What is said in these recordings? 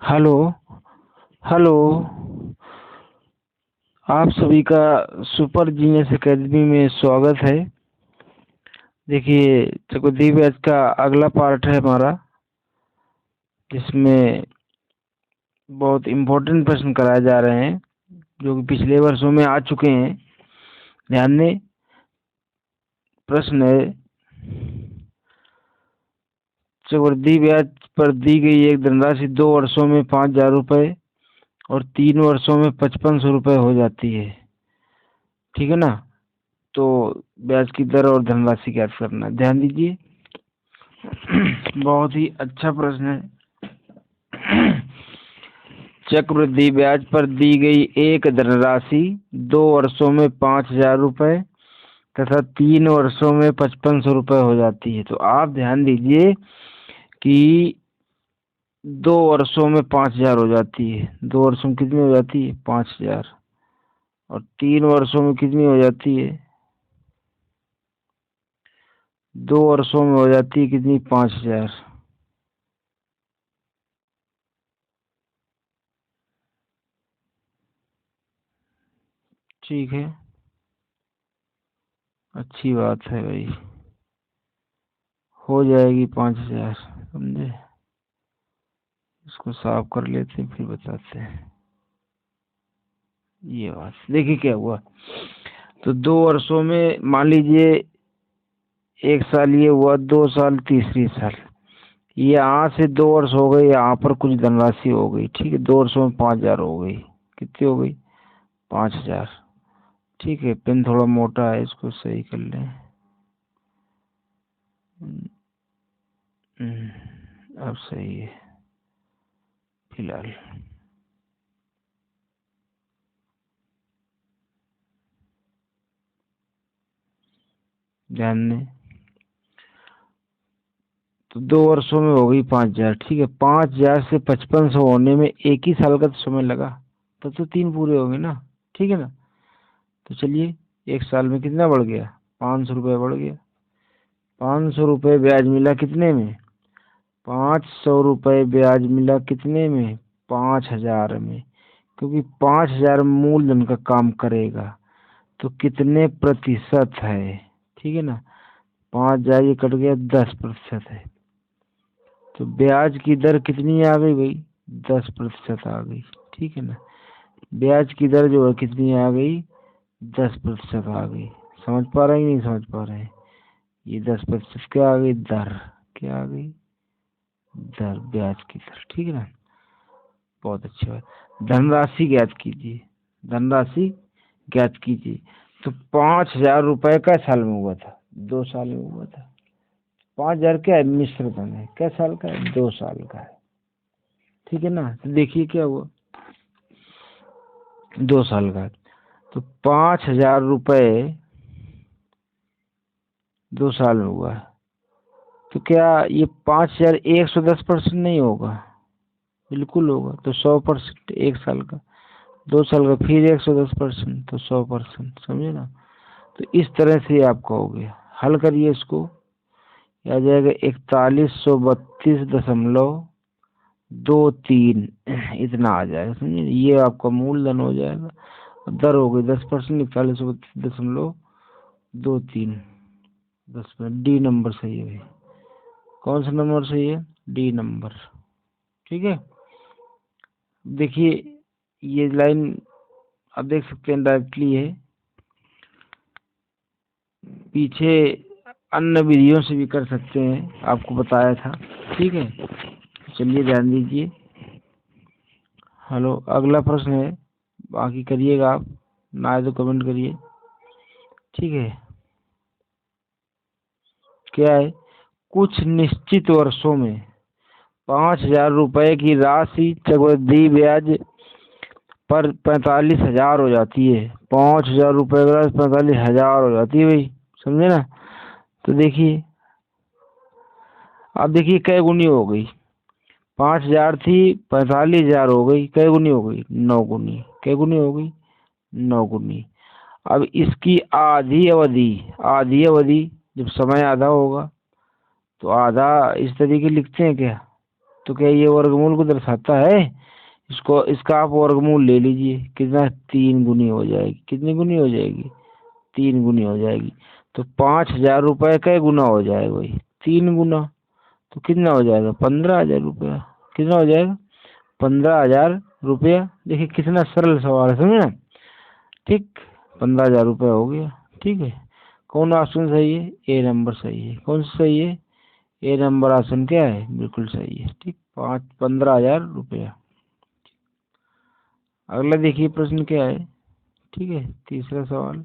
Hello. Hello. आप सभी का सुपर जीनियस एकेडमी में स्वागत है। देखिए, चक्रवृद्धि ब्याज का अगला पार्ट है हमारा, जिसमें बहुत इम्पोर्टेंट प्रश्न कराए जा रहे हैं जो कि पिछले वर्षों में आ चुके हैं। ध्यान दें। प्रश्न है, चक्रवृद्धि ब्याज पर दी गई एक धनराशि 2 वर्षों में 5,000 रुपये और 3 वर्षों में 5500 रुपये हो जाती है। ठीक है ना? तो ब्याज की दर और धनराशि ज्ञात करना। ध्यान दीजिए, बहुत ही अच्छा प्रश्न है। चक्रवृद्धि ब्याज पर दी गई एक धनराशि 2 वर्षों में 5,000 रुपये तथा 3 वर्षों में 5500 रुपये हो जाती है। तो आप ध्यान दीजिए कि 2 वर्षों में 5,000 हो जाती है। 2 वर्षों में कितनी हो जाती है? 5,000। और 3 वर्षों में कितनी हो जाती है? 2 वर्षों में हो जाती है कितनी? 5,000। ठीक है, अच्छी बात है भाई, हो जाएगी 5,000। समझे? इसको साफ कर लेते हैं फिर बताते हैं। ये बात देखिए क्या हुआ। तो 2 वर्षों में मान लीजिए 1 साल ये हुआ, 2 साल, तीसरी साल, ये यहाँ से 2 वर्ष हो गए, यहाँ पर कुछ धनराशि हो गई। ठीक है, 2 वर्षों में 5,000 हो गई। कितनी हो गई? 5,000। ठीक है, पेन थोड़ा मोटा है, इसको सही कर लें। अब सही है फिलहाल। ध्यान दें, तो 2 वर्षों में हो गई 5,000। ठीक है, 5,000 से 5500 होने में एक ही साल का तो समय लगा, तो 3 पूरे हो गए ना। ठीक है ना? तो चलिए, 1 साल में कितना बढ़ गया? 500 रुपये बढ़ गया। 500 रुपये ब्याज मिला कितने में? 500 रुपये ब्याज मिला कितने में? 5,000 में। क्योंकि 5,000 मूलधन का काम करेगा, तो कितने प्रतिशत है? ठीक है ना? 5,000 ये कट गया, 10% है। तो ब्याज की दर कितनी आ गई भाई? 10% आ गई। ठीक है ना? ब्याज की दर जो है कितनी आ गई? 10% आ गई। समझ पा रहे हैं कि नहीं समझ पा रहे हैं? ये 10% क्या आ गई? दर। क्या आ गई? दर, ब्याज की दर। ठीक है ना? बहुत अच्छी बात। धनराशि ज्ञात कीजिए। धनराशि ज्ञात कीजिए। तो 5,000 रुपये कै साल में हुआ था? 2 साल में हुआ था। 5,000 क्या है? मिश्र धन है। कै साल का है? 2 साल का है। ठीक है ना? तो देखिए क्या हुआ, 2 साल का। तो 5,000 रुपये 2 साल में हुआ है, तो क्या ये 5,000 110% नहीं होगा? बिल्कुल होगा। तो 100% 1 साल का, 2 साल का फिर 110%, तो 100%। समझे ना? तो इस तरह से आपका हो गया। हल करिए इसको, आ जाएगा 4132.23, इतना आ जाएगा। समझे? ये आपका मूलधन हो जाएगा। दर हो गई 10%, 4132.23। 10%। डी नंबर सही है भाई। कौन सा नंबर सही है? D number. ठीक है, देखिए ये लाइन आप देख सकते हैं, डायरेक्टली है। पीछे अन्य विधियों से भी कर सकते हैं, आपको बताया था। ठीक है, चलिए ध्यान दीजिए। हेलो, अगला प्रश्न है, बाकी करिएगा आप, ना आए तो कमेंट करिए। ठीक है, क्या है? कुछ निश्चित वर्षों में 5,000 रुपये की राशि चक्रवृद्धि ब्याज पर 45,000 हो जाती है। 5,000 रुपये का 45,000 हो जाती है भाई। समझे ना? तो देखिए, अब देखिए कै गुनी हो गई। 5,000 थी, 45,000 हो गई। कै गुनी हो गई? 9 गुनी। कै गुनी हो गई? 9 गुनी। अब इसकी आधी अवधि जब समय आधा होगा, तो आधा इस तरीके लिखते हैं क्या? तो क्या ये वर्गमूल को दर्शाता है? इसको इसका आप वर्गमूल ले लीजिए, कितना 3 गुनी हो जाएगी। कितनी गुनी हो जाएगी? 3 गुनी हो जाएगी। तो 5,000 रुपये कै गुना हो जाएगा भाई? 3 गुना। तो कितना हो जाएगा? 15,000 रुपया। कितना हो जाएगा? 15,000 रुपया। देखिए कितना सरल सवाल है, समझे ना? ठीक, 15,000 रुपया हो गया। ठीक है, कौन ऑप्शन सही है? ए नंबर सही है। कौन सा सही है? ए नंबर ऑप्शन क्या है? बिल्कुल सही है। ठीक, 15,000 रुपया। अगला देखिए प्रश्न क्या है। ठीक है, तीसरा सवाल।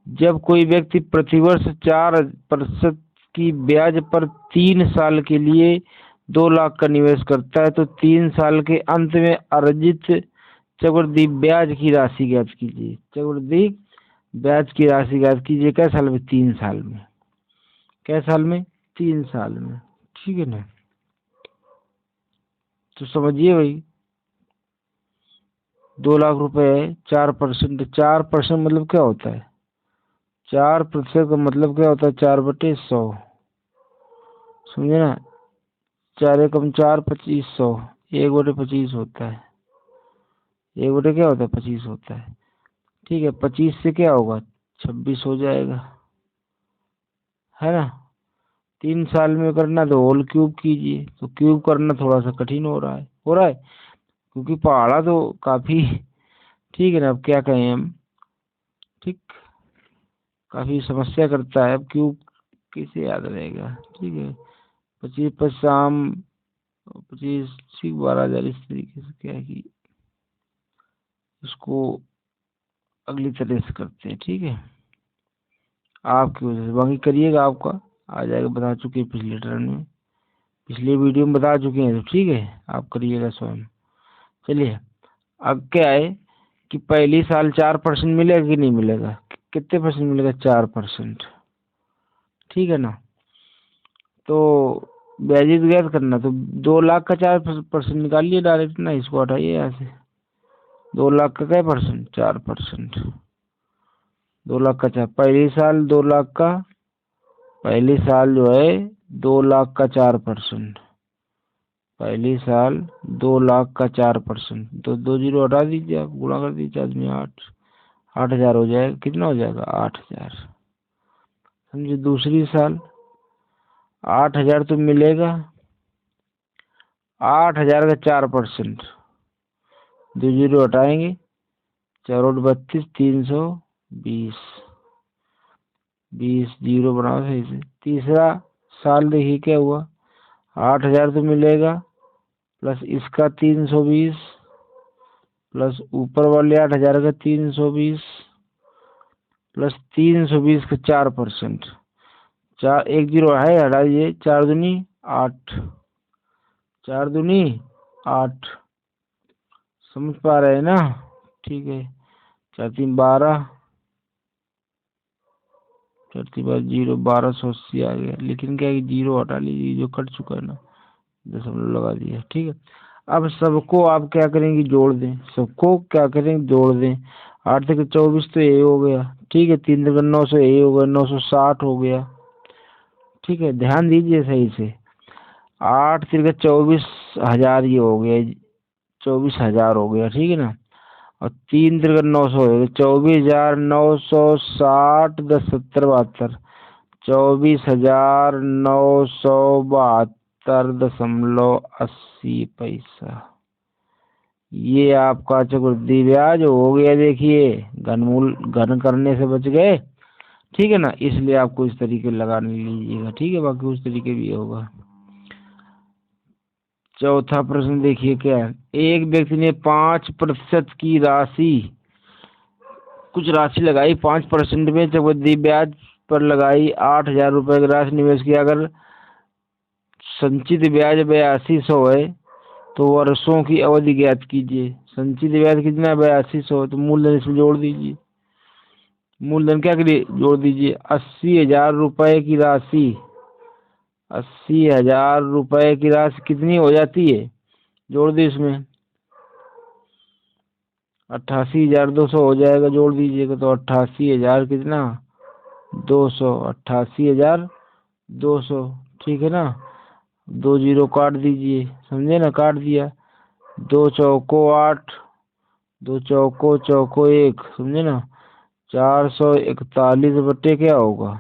जब कोई व्यक्ति प्रतिवर्ष 4% की ब्याज पर 3 साल के लिए 2 लाख का निवेश करता है तो 3 साल के अंत में अर्जित चक्रवृद्धि ब्याज की राशि ज्ञात कीजिए। चक्रवृद्धि ब्याज की राशि ज्ञात कीजिए। कै साल में? 3 साल में। कै साल में? 3 साल में। ठीक है ना? तो समझिए भाई, 2 लाख रुपए 4%। 4% मतलब क्या होता है? 4% का मतलब क्या होता है? 4/100। समझे ना? 4 × 4 = 2500। 1/25 होता है। 1/ क्या होता है? 25 होता है। ठीक है, 25 से क्या होगा? 26 हो जाएगा, है ना? 3 साल में करना तो होल क्यूब कीजिए। तो क्यूब करना थोड़ा सा कठिन हो रहा है क्योंकि पहाड़ा तो काफी, ठीक है ना? अब क्या कहें हम। ठीक, काफी समस्या करता है। अब क्यूब कैसे याद रहेगा? ठीक है, 25 पर शाम 25 12,000, इस तरीके से क्या है कि इसको अगली तरह से करते हैं। ठीक है, आपकी वजह से बाकी करिएगा, आपका आ जाएगा। बता चुके हैं पिछले टर्न में, पिछले वीडियो में बता चुके हैं। तो ठीक है, आप करिएगा स्वयं। चलिए, अब क्या है कि पहली साल 4% मिलेगा कि नहीं मिलेगा? कितने परसेंट मिलेगा? 4%। ठीक है ना? तो ब्याज ज्ञात करना, तो 2 लाख का 4% निकालिए डायरेक्ट ना, इसको हटाइए यहाँ से। 2 लाख का क्या परसेंट? 4%। 2 लाख का 4, पहली साल 2 लाख का, पहली साल जो है 2 लाख का 4%। पहली साल 2 लाख का 4%। तो 2 जीरो हटा दीजिए, आप गुणा कर दीजिए 4 × 8, 8,000 हो जाएगा। कितना हो जाएगा? 8,000। समझे? दूसरी साल 8,000 तो मिलेगा। 8,000 का 4%। 2 जीरो हटाएंगे, 4×32 320। 20 जीरो बनाओ सही से। तीसरा साल देखिए क्या हुआ। 8,000 तो मिलेगा प्लस इसका 320 प्लस ऊपर वाले 8,000 का 320 प्लस 320 का 4%। 4 1 जीरो है, हटा दीजिए। 4 दूनी 8, 4 दूनी 8। समझ पा रहे हैं ना? ठीक है, 4 3 12, 4 3 12 जीरो, 1280 आ गया। लेकिन क्या है कि जीरो हटा लीजिए, जो कट चुका है ना, दशमलव लगा दिया। ठीक है, अब सबको आप क्या करेंगे? जोड़ दें। सबको क्या करेंगे? जोड़ दें। 8 3 24 तो ये हो गया। ठीक है, 3 3 900 ये हो गया, 960 हो गया। ठीक है, ध्यान दीजिए सही से। 8 3 24,000 ये हो गया, 24,000 हो गया। ठीक है ना? और 3 3 900 हो गया, 24,960 10 70 72, 24,972.80 ये आपका चक्रवृद्धि ब्याज हो गया। देखिए, घनमूल घन करने से बच गए। ठीक है ना? इसलिए आपको इस तरीके लगाने लीजिएगा। ठीक है, बाकी उस तरीके भी होगा। चौथा प्रश्न देखिए क्या है। एक व्यक्ति ने 5% की राशि, कुछ राशि लगाई, 5% में चक्रवृद्धि ब्याज पर लगाई। 8,000 रुपए की राशि निवेश किया। अगर संचित ब्याज 8200 है तो वर्षों की अवधि ज्ञात कीजिए। संचित ब्याज कितना है? 8200। तो मूलधन इसमें जोड़ दीजिए। मूलधन क्या करिए? जोड़ दीजिए। 80,000 रुपए की राशि, 80,000 रुपए की राशि कितनी हो जाती है? जोड़ दी इसमें। 88,200 हो जाएगा। जोड़ दीजिएगा तो 88,000 कितना? 200। 88,200। ठीक है ना? 2 जीरो काट दीजिए, समझे ना, काट दिया। 2 चौको 8, 2 चौको चौको 1, समझे ना। 441 बटे क्या होगा,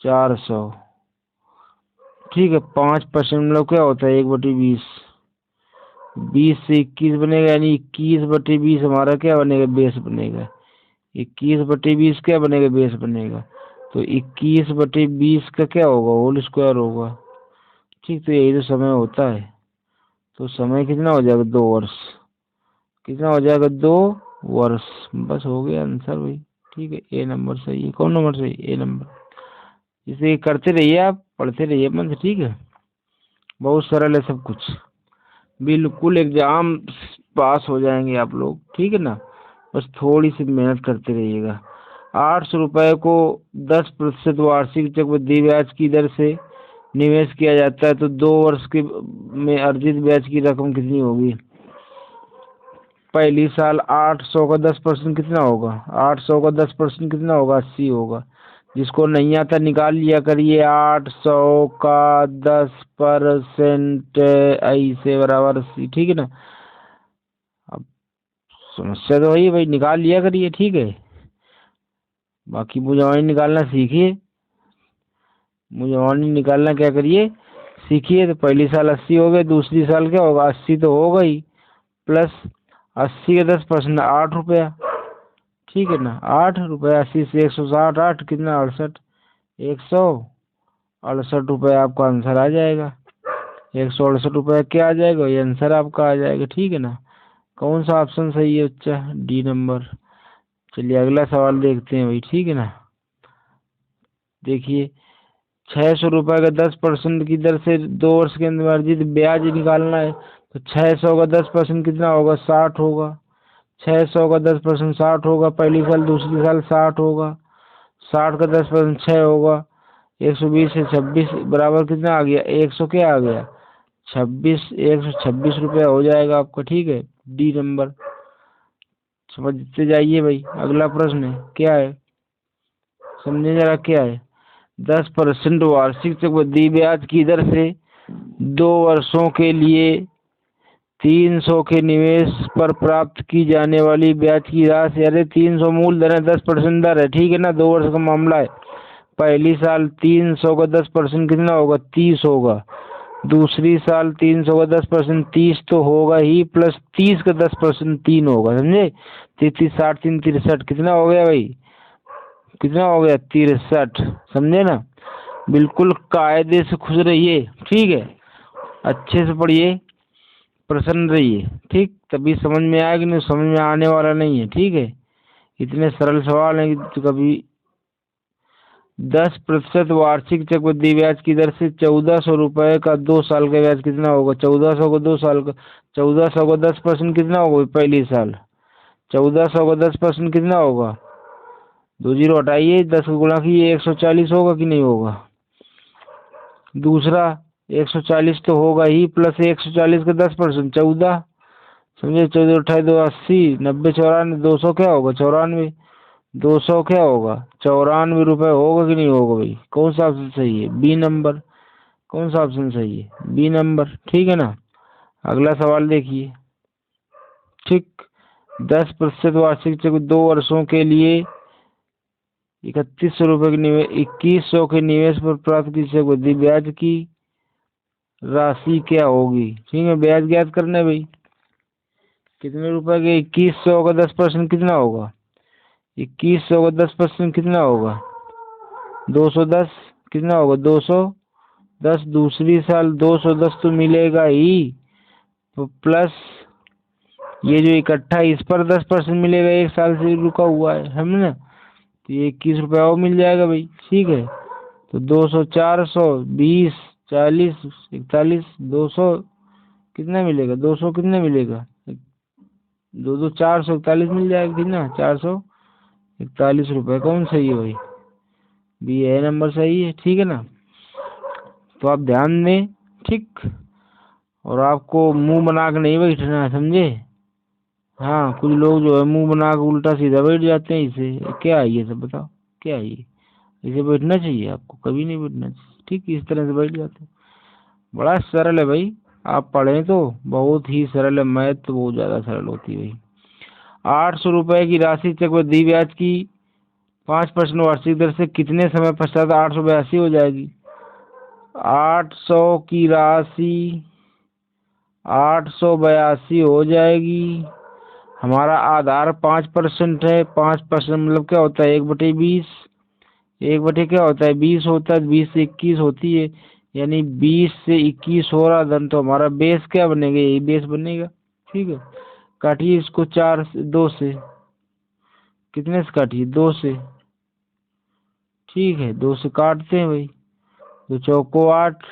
400। ठीक है, 5% मतलब क्या होता है, 1/20। 20 से 21 बनेगा, यानी 21/20 हमारा क्या बनेगा, बेस बनेगा। 21/20 क्या बनेगा, बेस बनेगा। तो 21/20 का क्या होगा, होल स्क्वायर होगा। ठीक, तो यही तो समय होता है। तो समय कितना हो जाएगा, 2 वर्ष। कितना हो जाएगा, 2 वर्ष। बस हो गया आंसर भाई। ठीक है, ए नंबर सही है। कौन नंबर सही, ए नंबर। इसे करते रहिए, आप पढ़ते रहिए मन से, ठीक है। बहुत सरल है सब कुछ, बिल्कुल एग्जाम पास हो जाएंगे आप लोग, ठीक है ना। बस थोड़ी सी मेहनत करते रहिएगा। 800 रुपये को 10% वार्षिक चक्रवृद्धि ब्याज की दर से निवेश किया जाता है, तो 2 वर्ष के में अर्जित ब्याज की रकम कितनी होगी। पहली साल 800 का 10% कितना होगा, 800 का 10% कितना होगा, 80 होगा। जिसको नहीं आता निकाल लिया करिए। 800 का 10% ऐसे बराबर 80, ठीक है ना। अब समस्या तो वही है भाई, निकाल लिया करिए, ठीक है। बाकी मुझे निकालना सीखिए, मुझे निकालना क्या करिए, सीखिए। तो पहली साल 80 हो गए, दूसरी साल क्या होगा, 80 तो होगा ही, प्लस 80 का 10% 8 रुपया, ठीक है ना। 8 रुपया, 80 से 160, 8 कितना, 68। 168 रुपये आपका आंसर आ जाएगा। 168 रुपये क्या आ जाएगा, ये आंसर आपका आ जाएगा, ठीक है ना। कौन सा ऑप्शन सही है बच्चा, डी नंबर। चलिए अगला सवाल देखते हैं भाई, ठीक है ना। देखिए, 600 रुपये का 10% की दर से 2 वर्ष के अंदर अर्जित ब्याज निकालना है। तो 600 का 10% कितना होगा, 60 होगा। 600 का 10% 60 होगा, पहली साल दूसरी साल 60 होगा। 60 का 10% 6 होगा। 120 से 26 बराबर कितना आ गया, 100 क्या आ गया, 26। 126 रुपया हो जाएगा आपका, ठीक है। D number. समझते जाइए भाई। अगला प्रश्न है, क्या है, समझे जरा क्या है। 10% वार्षिक चक्रवृद्धि ब्याज की दर से 2 वर्षों के लिए 300 के निवेश पर प्राप्त की जाने वाली ब्याज की राशि। अरे 300 मूल धन है, 10% दर है, ठीक है ना। 2 वर्ष का मामला है। पहली साल 300 का 10% कितना होगा, 30 होगा। दूसरी साल 300 का 10% 30 तो होगा ही, प्लस 30 का 10% 3 होगा, समझे। 33, 60, 3, 63, कितना हो गया भाई, कितना हो गया, 63, समझे ना। बिल्कुल कायदे से खुश रहिए, ठीक है। अच्छे से पढ़िए, प्रसन्न रहिए, ठीक। तभी समझ में आएगा, नहीं समझ में आने वाला नहीं है, ठीक है। इतने सरल सवाल हैं कि कभी। 10% वार्षिक चक्रवृद्धि ब्याज की दर से 1400 रुपये का 2 साल का ब्याज कितना होगा। 1400 का 2 साल का, 1400 का 10% कितना होगा पहली साल। 1400 का 10% कितना होगा, 2 जीरो हटाइए, 10 को गुणा कीजिए, 140 होगा कि नहीं होगा। दूसरा 140 तो होगा ही, प्लस 140 का 10% 14, समझे। 14 अठाई 2 80, 90 94, 200 क्या होगा, 94। 200 क्या होगा, 94 रुपये होगा कि नहीं होगा भाई। कौन सा ऑप्शन सही है, बी नंबर। कौन सा ऑप्शन सही है, बी नंबर, ठीक है ना। अगला सवाल देखिए, ठीक। 10% वार्षिक चक्र 2 वर्षों के लिए 3100 रुपये के निवेश, 2100 के निवेश पर प्राप्त की चक्रवृद्धि ब्याज की राशि क्या होगी। ठीक है, ब्याज ज्ञात करना है भाई। कितने रुपए के, 2100 का 10% कितना होगा, 2100 का 10% कितना होगा, 210। कितना होगा, 210। दूसरी साल 210 तो मिलेगा ही, तो प्लस ये जो इकट्ठा इस पर 10% मिलेगा, 1 साल से रुका हुआ है ना। तो ये 21 रुपया और मिल जाएगा भाई, ठीक है। तो 200, 400, 20, 40, 41, 200 कितना मिलेगा, 200 कितना मिलेगा, 441 मिल जाएगा कितना, 441 रुपये। कौन सही है भाई, बी ए नंबर सही है, ठीक है ना। तो आप ध्यान दें, ठीक। और आपको मुंह बना के नहीं बैठना है, समझे। हाँ, कुछ लोग जो है मुंह बना के उल्टा सीधा बैठ जाते हैं। इसे क्या है, ये सब बताओ, क्या है ये। इसे बैठना चाहिए आपको, कभी नहीं बैठना चाहिए, ठीक। इस तरह से बैठ जाते हैं। बड़ा सरल है भाई, आप पढ़ें तो बहुत ही सरल है, मैथ तो बहुत ज़्यादा सरल होती है भाई। 800 रुपये की राशि चक्रवृद्धि ब्याज की 5% वार्षिक दर से कितने समय पश्चात 882 हो जाएगी? 800 की राशि 882 हो जाएगी। हमारा आधार 5% है, 5% मतलब क्या होता है? 1/20। 1/, क्या होता है? 20 होता है, 20 से 21 होती है, यानी 20 से 21 हो रहा धन, तो हमारा बेस क्या बनेगा? यही बेस बनेगा। ठीक है, काटिए इसको 4 से, 2 से। कितने से काटिए? 2 से। ठीक है, 2 से काटते हैं भाई। दो चौको 8,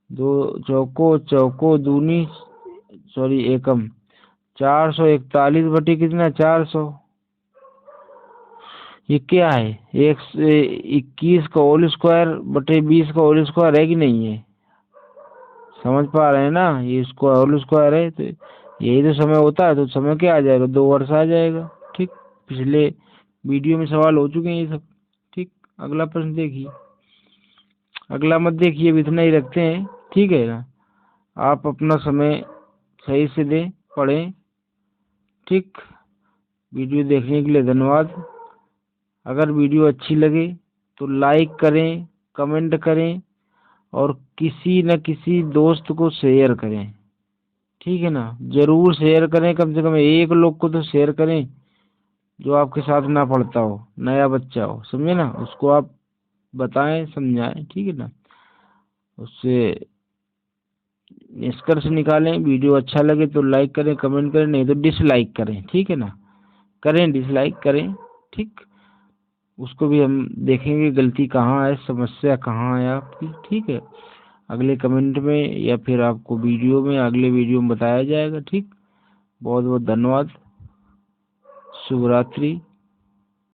दो चौको चौको दूनी, सॉरी एकम, 441 कितना? 400। ये क्या है? 121 का होल स्क्वायर बटे 20 का होल स्क्वायर है कि नहीं है? समझ पा रहे हैं ना? ये इसको होल स्क्वायर है, तो यही तो समय होता है, तो समय क्या आ जाएगा? 2 वर्ष आ जाएगा। ठीक, पिछले वीडियो में सवाल हो चुके हैं ये सब। ठीक, अगला प्रश्न देखिए। अगला मत देखिए, अब इतना ही रखते हैं, ठीक है ना? आप अपना समय सही से दें, पढ़ें। ठीक, वीडियो देखने के लिए धन्यवाद। अगर वीडियो अच्छी लगे तो लाइक करें, कमेंट करें, और किसी न किसी दोस्त को शेयर करें। ठीक है ना? जरूर शेयर करें, कम से कम एक लोग को तो शेयर करें जो आपके साथ ना पढ़ता हो, नया बच्चा हो, समझे ना? उसको आप बताएं, समझाएं, ठीक है ना? उससे निष्कर्ष निकालें। वीडियो अच्छा लगे तो लाइक करें, कमेंट करें, नहीं तो डिसलाइक करें। ठीक है ना? करें, डिसलाइक करें। ठीक, उसको भी हम देखेंगे गलती कहाँ है, समस्या कहाँ है आपकी। ठीक है, अगले कमेंट में या फिर आपको वीडियो में, अगले वीडियो में बताया जाएगा। ठीक, बहुत बहुत धन्यवाद। शुभ रात्रि।